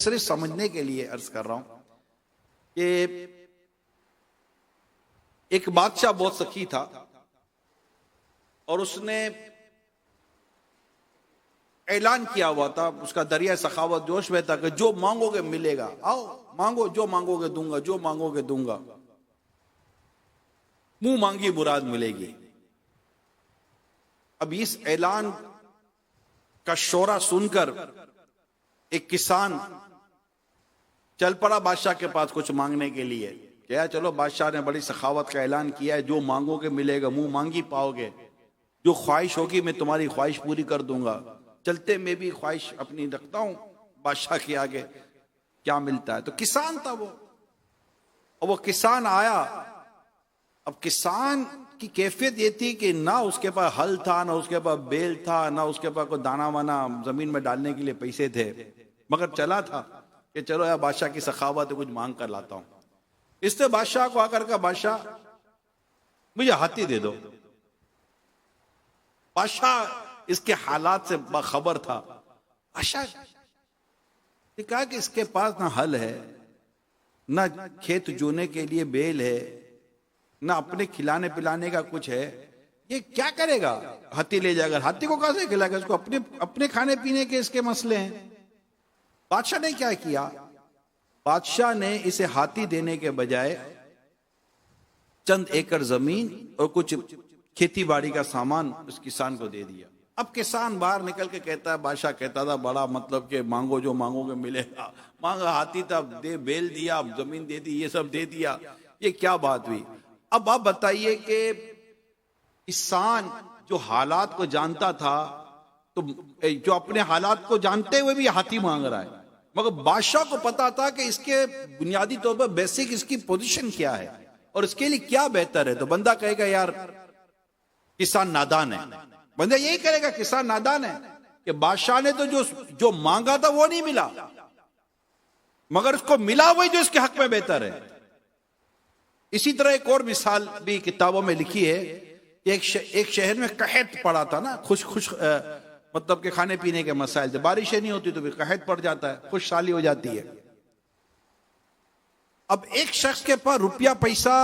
सिर्फ समझने के लिए अर्ज कर रहा हूं कि एक बादशाह बहुत सखी था और उसने ऐलान किया हुआ था, उसका दरिया सखावत जोश में था कि जो मांगोगे मिलेगा, आओ मांगो, जो मांगोगे दूंगा, जो मांगोगे दूंगा, मुंह मांगी मुराद मिलेगी। अब इस ऐलान का शोरा सुनकर एक किसान चल पड़ा बादशाह के पास कुछ मांगने के लिए। क्या चलो, बादशाह ने बड़ी सखावत का ऐलान किया है, जो मांगोगे मिलेगा, मुंह मांगी पाओगे, जो ख्वाहिश होगी मैं तुम्हारी ख्वाहिश पूरी कर दूंगा। चलते मैं भी ख्वाहिश अपनी रखता हूं बादशाह के आगे, क्या मिलता है। तो किसान था वो, और वो किसान आया। अब किसान की कैफियत ये थी कि ना उसके पास हल था, ना उसके पास बेल था, ना उसके पास कोई दाना वाना जमीन में डालने के लिए पैसे थे, मगर चला था कि चलो यार बादशाह की सखावत है, कुछ मांग कर लाता हूं। इसने बादशाह को आकर कहा, बादशाह मुझे हाथी दे दो। बादशाह इसके हालात से बाखबर था। बादशाह ने कहा कि इसके पास ना हल है, ना खेत जोने के लिए बेल है, ना अपने खिलाने पिलाने का कुछ है, ये क्या करेगा। हाथी ले जाएगा, हाथी को कहां से खिलाएगा, इसको अपने खाने पीने के इसके मसले हैं। बादशाह ने क्या किया, बादशाह ने इसे हाथी देने के बजाय चंद एकड़ जमीन और कुछ खेती बाड़ी का सामान उस किसान को दे दिया। अब किसान बाहर निकल के कहता है, बादशाह कहता था बड़ा मतलब कि मांगो जो मांगोगे मिलेगा, मांगा हाथी था, दे बेल दिया, जमीन दे दी, ये सब दे दिया, ये क्या बात हुई। अब आप बताइए कि किसान जो हालात को जानता था, तो जो अपने हालात को जानते हुए भी हाथी मांग रहा है, मगर बादशाह को पता था कि इसके बुनियादी तौर पर बेसिक इसकी पोजीशन क्या है और इसके लिए क्या बेहतर है। तो बंदा कहेगा यार किसान नादान है, बंदा यही करेगा किसान नादान है कि बादशाह ने तो जो मांगा था वो नहीं मिला, मगर उसको मिला वही जो इसके हक में बेहतर है। इसी तरह एक और मिसाल भी किताबों में लिखी है। एक शहर में कहत पड़ा था ना, खुश मतलब के खाने पीने के मसाइल थे, बारिशें नहीं होती तो भी कहत पड़ जाता है, खुशहाली हो जाती है। अब एक शख्स के पास रुपया पैसा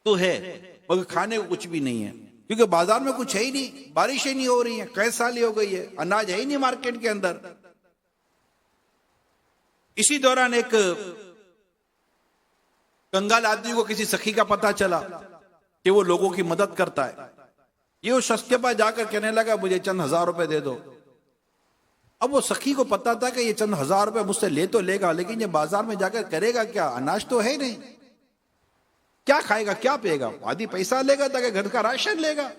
तो है मगर खाने को कुछ भी नहीं है, क्योंकि बाजार में कुछ है ही नहीं, बारिशें नहीं हो रही हैं, कई साली हो गई है, अनाज है ही नहीं मार्केट के अंदर। इसी दौरान एक कंगाल आदमी को किसी सखी का पता चला कि वो लोगों की मदद करता है। ये उस शख्स के पास जाकर कहने लगा, मुझे चंद हजार रुपए दे दो। अब वो सखी को पता था कि ये चंद हजार रुपए मुझसे ले तो लेगा, लेकिन ये बाजार में जाकर करेगा क्या, अनाज तो है नहीं, क्या खाएगा, क्या पिएगा। आधी पैसा लेगा ताकि घर का राशन लेगा,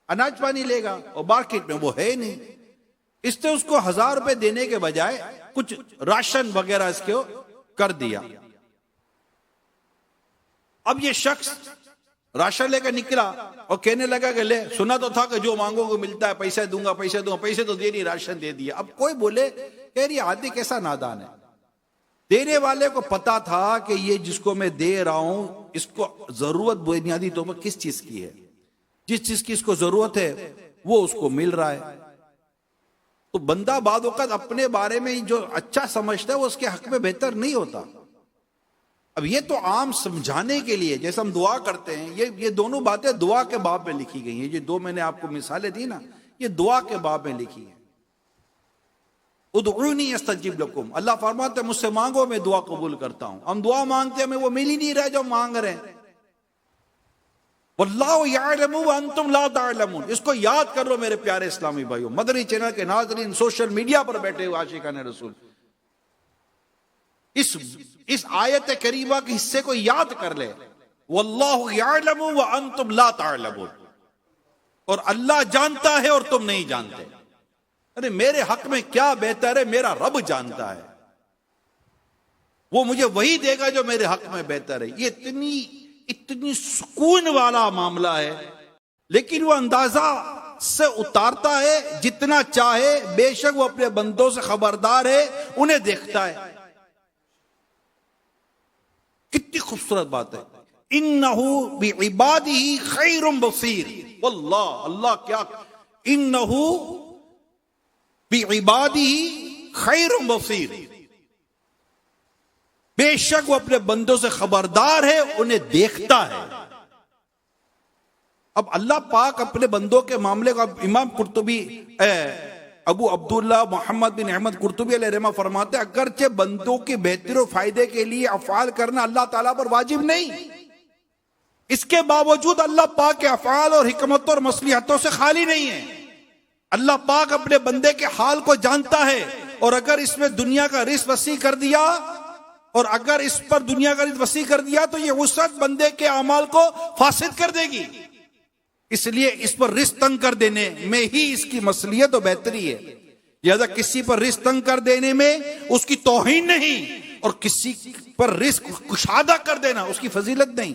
अनाज पानी लेगा, और मार्केट में वो है नहीं। इसने उसको 1000 रुपए देने के बजाय कुछ राशन वगैरह इसको कर दिया। अब ये शख्स राशन लेकर निकला और कहने लगा कि ले, सुना तो था कि जो मांगोगे मिलता है, पैसे दूंगा, पैसे दूंगा, पैसे तो दे नहीं, राशन दे दिया। अब कोई बोले कह रही आदमी कैसा नादान है, देने वाले को पता था कि ये जिसको मैं दे रहा हूं इसको जरूरत बुनियादी तौर पर किस चीज की है, जिस चीज की इसको जरूरत है वो उसको मिल रहा है। तो बंदा बाद वक्त अपने बारे में जो अच्छा समझता है वो उसके हक में बेहतर नहीं होता। अब ये तो आम समझाने के लिए, जैसे हम दुआ करते हैं, ये दोनों बातें दुआ के बाब में लिखी गई हैं। ये दो मैंने आपको मिसालें दी ना, ये दुआ के बाब में लिखी है। उदऊनी अस्तजिब लकुम, अल्लाह फरमाते मुझसे मांगो मैं दुआ कबूल करता हूं। हम दुआ मांगते हैं, हमें वो मिल ही नहीं रहा जो मांग रहे हैं। वल्लाहु यअलमु व अंतुम ला तअलमून, इसको याद कर लो मेरे प्यारे इस्लामी भाइयों, मदनी चैनल के नाज़रीन, सोशल मीडिया पर बैठे हुए आशिकाने रसूल, इस आयत करीमा के हिस्से को याद कर ले। वल्लाहु यअलमु व अंतुम ला तअलमून, और अल्लाह जानता है और तुम नहीं जानते। अरे मेरे हक में क्या बेहतर है, मेरा रब जानता है, वो मुझे वही देगा जो मेरे हक में बेहतर है। ये इतनी सुकून वाला मामला है, लेकिन वो अंदाजा से उतारता है जितना चाहे, बेशक वो अपने बंदों से खबरदार है, उन्हें देखता है। कितनी खूबसूरत बात है। इन्नहु बिइबादिही खैरुम बसीर, वल्लाह, अल्लाह क्या, इन्नहु बिइबादिही खैरुम बसीर, बेशक वो अपने बंदों से खबरदार है, उन्हें देखता है। अब अल्लाह पाक अपने बंदों के मामले को इमाम कुर्तुबी अबू अब्दुल्ला मोहम्मद बिन अहमद कुर्तुबी अलैहिर्रहमा फरमाते हैं, अगरचे बंदों के बेहतर और फायदे के लिए अफ़आल करना अल्लाह ताला पर वाजिब नहीं, इसके बावजूद अल्लाह पाक के अफ़आल और हिकमतों और मसलिहतों से खाली नहीं है। अल्लाह पाक अपने बंदे के हाल को जानता है, और अगर इसमें दुनिया का रिस्क वसी कर दिया, और अगर इस पर दुनिया का रिस्क वसी कर दिया, तो ये वुसअत बंदे के अमाल को फासिद कर देगी। इसलिए इस पर रिस्क तंग कर देने में ही इसकी मसलियत और बेहतरी है। लिहाजा किसी पर रिस्क तंग कर देने में उसकी तौहीन नहीं, और किसी पर रिस्क कुशादा कर देना उसकी फजीलत नहीं।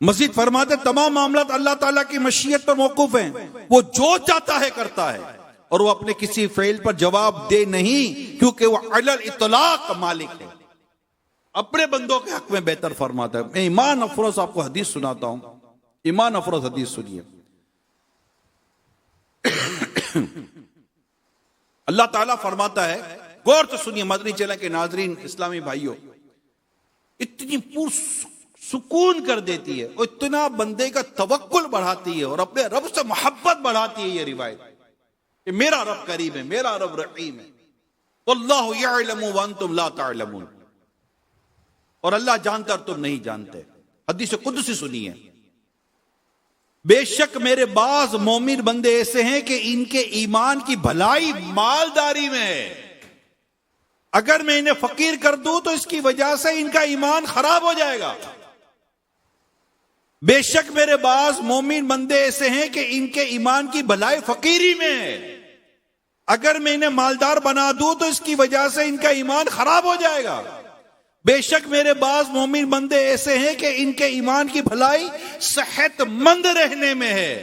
मजीद फरमाते, तमाम मामला अल्लाह ताला की मशीयत पर मौकूफ हैं, वो जो चाहता है करता है, और वो अपने किसी फेल पर जवाब दे नहीं, क्योंकि वो अलल इतलाक मालिक है, अपने बंदों के हक में बेहतर फरमाता है। मैं ईमान अफरोज आपको हदीस सुनाता हूं, ईमान अफरोज हदीस सुनिए। अल्लाह ताला फरमाता है, गौर से सुनिए मदनी चैनल के नाजरीन, इस्लामी भाइयों, इतनी सुकून कर देती है और इतना बंदे का तवक्कुल बढ़ाती है और अपने रब से मोहब्बत बढ़ाती है ये रिवायत कि मेरा रब करीम है, मेरा रब रहीम है। वल्लाहु यअलमु व अंतुम ला तअलमून, और अल्लाह जानता और तुम नहीं जानते। हदीस कुदसी सुनिए, बेशक मेरे बाज मोमिन बंदे ऐसे हैं कि इनके ईमान की भलाई मालदारी में है, अगर मैं इन्हें फकीर कर दूं तो इसकी वजह से इनका ईमान खराब हो जाएगा। बेशक मेरे बाज मोमिन बंदे ऐसे हैं कि इनके ईमान की भलाई फकीरी में है, अगर मैं इन्हें मालदार बना दूं तो इसकी वजह से इनका ईमान खराब हो जाएगा। बेशक मेरे बाज मोमिन बंदे ऐसे हैं कि इनके ईमान की भलाई सेहतमंद रहने में है,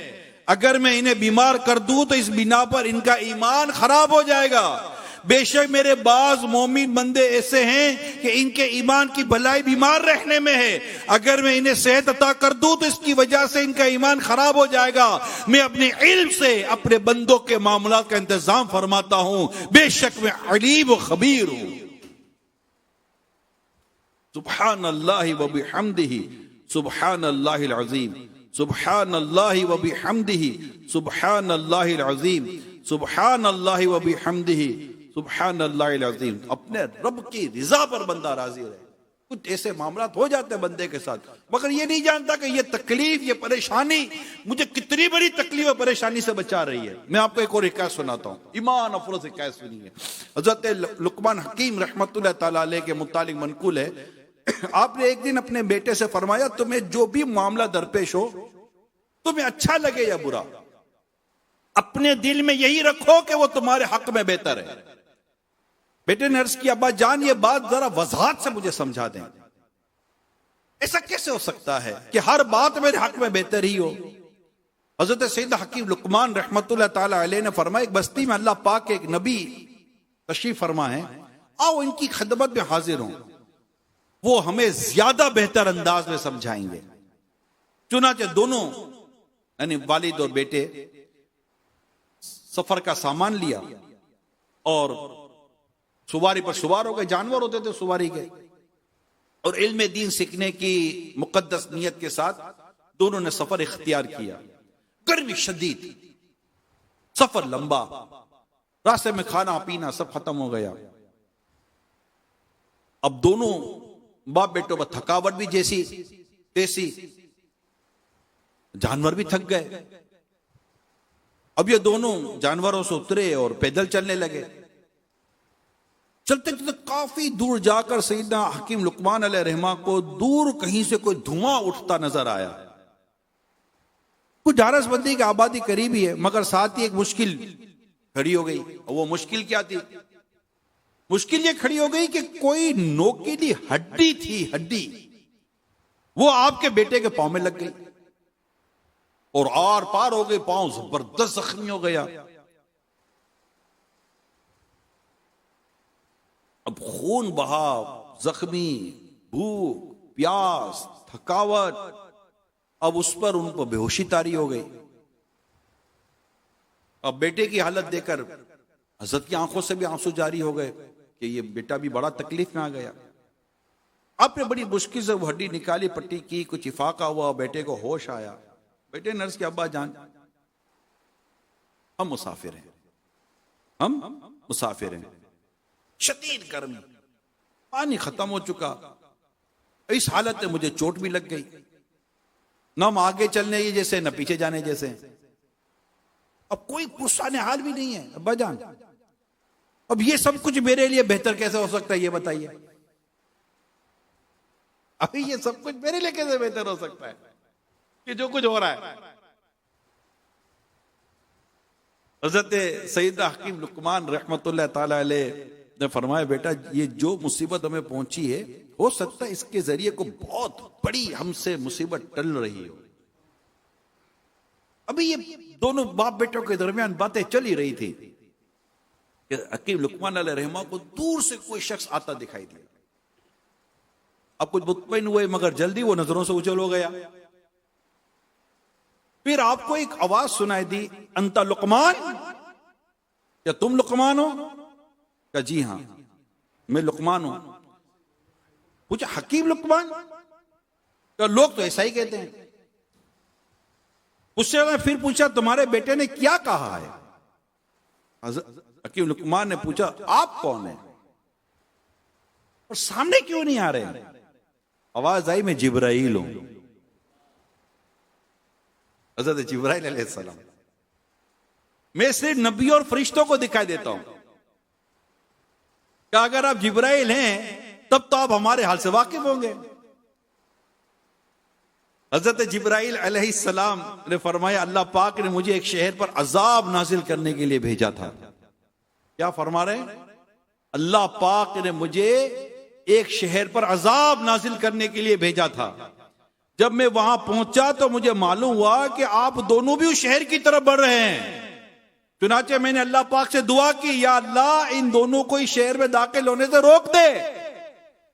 अगर मैं इन्हें बीमार कर दूं तो इस बिना पर इनका ईमान खराब हो जाएगा। बेशक मेरे बाज मोमिन बंदे ऐसे हैं कि इनके ईमान की भलाई बीमार रहने में है, अगर मैं इन्हें सेहत अता कर दूं तो इसकी वजह से इनका ईमान खराब हो जाएगा। मैं अपने इल्म से अपने बंदों के मामलात का इंतजाम फरमाता हूं, बेशक मैं अलीम व खबीर हूं। सुब्हानल्लाहि व बिहम्दिही सुब्हानल्लाहिल अज़ीम, सुब्हानल्लाहि व बिहम्दिही सुब्हानल्लाहिल अज़ीम, सुब्हानल्लाहि व बिहम्दिही सुब्हानल्लाहिल अज़ीम। अपने रब की रिजा पर बंदा राजी रहे। कुछ ऐसे मामला हो जाते हैं बंदे के साथ, मगर ये नहीं जानता कि ये तकलीफ, ये परेशानी मुझे कितनी बड़ी तकलीफ और परेशानी से बचा रही है। मैं आपको एक और हिकायत सुनाता हूँ, ईमान अफरोज से हिकायत सुनिए। हजरत लुकमान हकीम रहमतुल्लाह ताला अलैह के मुतालिक मनकुल है, आपने एक दिन अपने बेटे से फरमाया, तुम्हें जो भी मामला दरपेश हो, तुम्हें अच्छा लगे या बुरा, अपने दिल में यही रखो कि वो तुम्हारे हक में बेहतर है। बेटे ने अर्ज किया, अब्बा जान ये बात जरा वजाहत से मुझे समझा दें, ऐसा कैसे हो सकता है कि हर बात मेरे हक में बेहतर ही हो। हजरत सैयद हकीम लुकमान रहमतुल्लाह ताला अलैह ने फरमाया, एक बस्ती में अल्लाह पाक के एक नबी तशरीफ फरमा है, आओ इनकी खिदमत में हाजिर हो, वो हमें ज्यादा बेहतर अंदाज में समझाएंगे। चुनाचे दोनों यानी वालिद और बेटे सफर का सामान लिया और सवारी पर सवार हो गए। जानवर होते थे सवारी के, और इल्म दीन सीखने की मुकद्दस नियत के साथ दोनों ने सफर इख्तियार किया। गर्मी शदीद, सफर लंबा, रास्ते में खाना पीना सब खत्म हो गया। अब दोनों बाप बेटों पर थकावट भी जैसी तैसी, जानवर भी थक गए। अब ये दोनों जानवरों से उतरे और पैदल चलने लगे। चलते चलते काफी दूर जाकर सैयदना हकीम लुकमान अलैहि रहमा को दूर कहीं से कोई धुआं उठता नजर आया। कुछ झारसबंदी की आबादी करीब ही है, मगर साथ ही एक मुश्किल खड़ी हो गई। और वो मुश्किल क्या थी? मुश्किल ये खड़ी हो गई कि कोई नोकीली हड्डी थी, हड्डी वो आपके बेटे के पांव में लग गई और आर पार हो गई, पांव जबरदस्त जख्मी हो गया। अब खून बहा, जख्मी, भूख, प्यास, थकावट, अब उस पर उनको बेहोशी तारी हो गई। अब बेटे की हालत देखकर हजरत की आंखों से भी आंसू जारी हो गए कि ये बेटा भी बड़ा तकलीफ में आ गया। आपने बड़ी मुश्किल से वो हड्डी निकाली, पट्टी की, कुछ इफाका हुआ, बेटे को होश आया। बेटे नर्स के अब्बा जान, हम मुसाफिर हैं, हम मुसाफिर हैं, शदीद गर्मी, पानी खत्म हो चुका, इस हालत में मुझे चोट भी लग गई, न हम आगे चलने की जैसे न पीछे जाने जैसे, अब कोई पुरसाने हाल भी नहीं है अब्बा जान। अब ये सब कुछ मेरे लिए बेहतर कैसे हो सकता है ये बताइए? अभी ये सब कुछ मेरे लिए कैसे बेहतर हो सकता है कि जो कुछ हो रहा है? हजरत सैयदना हकीम लुकमान रहमतुल्लाह ताला अलैह ने फरमाया, बेटा ये जो मुसीबत हमें पहुंची है, हो सकता है इसके जरिए को बहुत बड़ी हमसे मुसीबत टल रही हो। अभी ये दोनों बाप बेटों के दरमियान बातें चल ही रही थी कि हकीम लुकमान अलैह रहमा को दूर से कोई शख्स आता दिखाई दिया। अब कुछ मुतमईन हुए, मगर जल्दी वो नजरों से उछल हो गया। फिर आपको एक आवाज सुनाई दी, अंता लुकमान, क्या तुम लुकमान हो? क्या जी हां मैं लुकमान हूं। पूछा हकीम लुकमान? क्या लोग तो ऐसा ही कहते हैं। उससे फिर पूछा तुम्हारे बेटे ने क्या कहा है? हकीम लुकमान ने पूछा आप कौन है और सामने क्यों नहीं आ रहे? आवाज आई, मैं जिब्राइल हूं, हज़रत जिब्राइल अलैहिस्सलाम। मैं सिर्फ नबी और फरिश्तों को दिखाई देता हूं। क्या अगर आप जिब्राइल हैं तब तो आप हमारे हाल से वाकिफ होंगे। हज़रत जिब्राइल अलैहिस्सलाम ने फरमाया, अल्लाह पाक ने मुझे एक शहर पर अजाब नाजिल करने के लिए भेजा था। क्या फरमा रहे हैं? अल्लाह पाक ने मुझे एक शहर पर अजाब नाजिल करने के लिए भेजा था। जब मैं वहां पहुंचा तो मुझे मालूम हुआ कि आप दोनों भी उस शहर की तरफ बढ़ रहे हैं। चुनाचे मैंने अल्लाह पाक से दुआ की, या अल्लाह इन दोनों को इस शहर में दाखिल होने से रोक दे।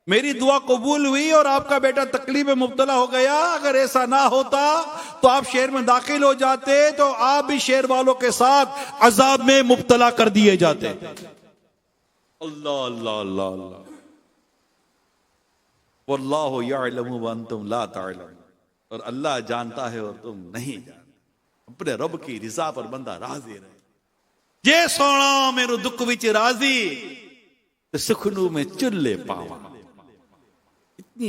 मेरी दुआ कबूल हुई और आपका बेटा तकलीफ में मुब्तला हो गया। अगर ऐसा ना होता तो आप शहर में दाखिल हो जाते तो आप भी शहर वालों के साथ अजाब में मुब्तला कर दिए जाते। अल्लाह अल्लाह अल्लाह अल्लाह। वल्लाहु यअलमु व अंतुम ला तअलमून। और अल्लाह जानता है और तुम नहीं जानते। अपने रब की रिजा पर बंदा राजी रहे। जे सोना मेरू दुख विच राजी तो सुखनू में चुल्ले पावा। कितनी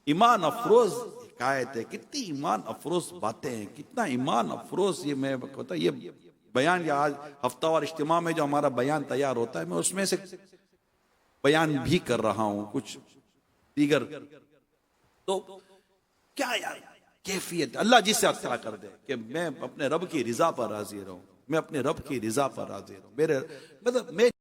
ईमान अफरोज हिकायत है, कितनी ईमान अफरोज बातें हैं, कितना ईमान अफरोज। ये मैं कहता ये बयान, या आज हफ्तावार इज्तिमा में जो हमारा बयान तैयार होता है, मैं उसमें से बयान भी कर रहा हूं कुछ दीगर। तो क्या यार कैफियत, अल्लाह जिससे अता कर दे कि मैं अपने रब की रिजा पर राजी रहूं, मैं अपने रब की रिजा पर राजी रहूं। मेरे मतलब मैं